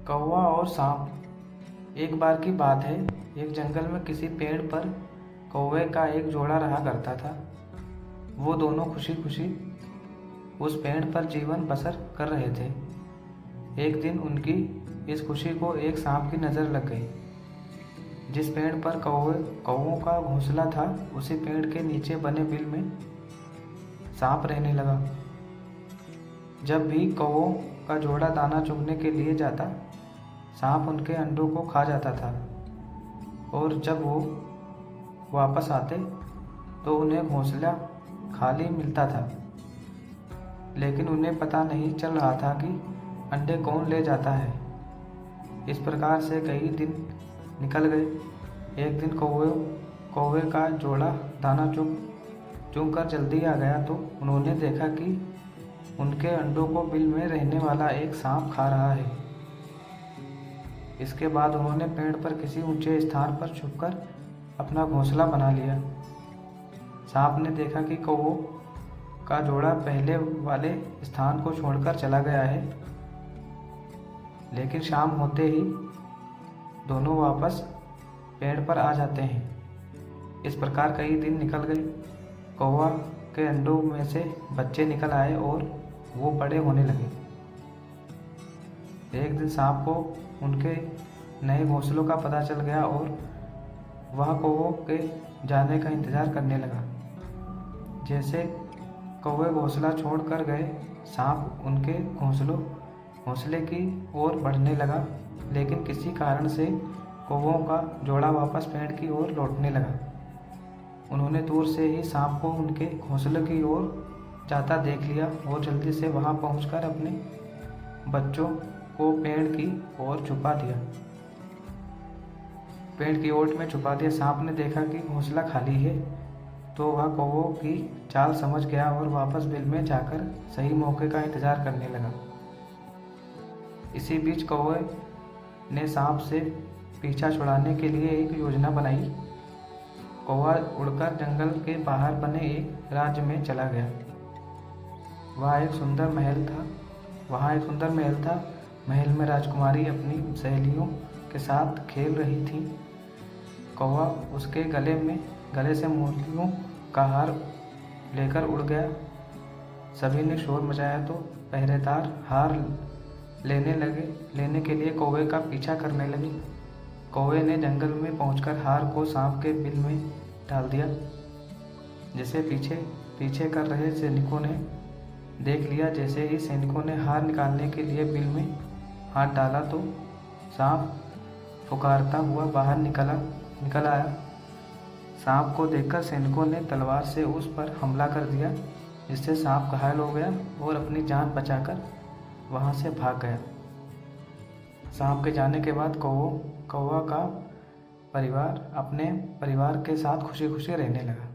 कौवा और सांप। एक बार की बात है, एक जंगल में किसी पेड़ पर कौवे का एक जोड़ा रहा करता था। वो दोनों खुशी खुशी उस पेड़ पर जीवन बसर कर रहे थे। एक दिन उनकी इस खुशी को एक सांप की नज़र लग गई। जिस पेड़ पर कौवों का घोंसला था, उसी पेड़ के नीचे बने बिल में सांप रहने लगा। जब भी कौवों का जोड़ा दाना चुगने के लिए जाता, सांप उनके अंडों को खा जाता था और जब वो वापस आते तो उन्हें घोंसला खाली मिलता था। लेकिन उन्हें पता नहीं चल रहा था कि अंडे कौन ले जाता है। इस प्रकार से कई दिन निकल गए। एक दिन कौवे का जोड़ा दाना चुग कर जल्दी आ गया तो उन्होंने देखा कि उनके अंडों को बिल में रहने वाला एक सांप खा रहा है। इसके बाद उन्होंने पेड़ पर किसी ऊंचे स्थान पर छुपकर अपना घोंसला बना लिया। सांप ने देखा कि कौवों का जोड़ा पहले वाले स्थान को छोड़कर चला गया है, लेकिन शाम होते ही दोनों वापस पेड़ पर आ जाते हैं। इस प्रकार कई दिन निकल गए। कौवा के अंडों में से बच्चे निकल आए और वो बड़े होने लगे। एक दिन सांप को उनके नए घोंसलों का पता चल गया और वह कौवों के जाने का इंतजार करने लगा। जैसे कौवे घोंसला छोड़ कर गए, सांप उनके घोंसले की ओर बढ़ने लगा, लेकिन किसी कारण से कौवों का जोड़ा वापस पेड़ की ओर लौटने लगा। उन्होंने दूर से ही सांप को उनके घोंसले की ओर जाता देख लिया और जल्दी से वहां पहुंचकर अपने बच्चों को पेड़ की ओर छुपा दिया। पेड़ की ओट में छुपा दिया। सांप ने देखा कि घोंसला खाली है तो वह कौवों की चाल समझ गया और वापस बिल में जाकर सही मौके का इंतजार करने लगा। इसी बीच कौवे ने सांप से पीछा छुड़ाने के लिए एक योजना बनाई। कौवा उड़कर जंगल के बाहर बने एक राज्य में चला गया। वहाँ एक सुंदर महल था। महल में राजकुमारी अपनी सहेलियों के साथ खेल रही थी। कौवा उसके गले से मोतियों का हार लेकर उड़ गया। सभी ने शोर मचाया तो पहरेदार हार लेने के लिए कौवे का पीछा करने लगे। कौवे ने जंगल में पहुंचकर हार को सांप के बिल में डाल दिया। जिसे पीछे कर रहे सैनिकों ने देख लिया। जैसे ही सैनिकों ने हार निकालने के लिए बिल में हाथ डाला तो सांप पुकारता हुआ बाहर निकल आया। सांप को देखकर सैनिकों ने तलवार से उस पर हमला कर दिया, जिससे सांप घायल हो गया और अपनी जान बचाकर वहां से भाग गया। सांप के जाने के बाद कौवा का परिवार अपने परिवार के साथ खुशी खुशी रहने लगा।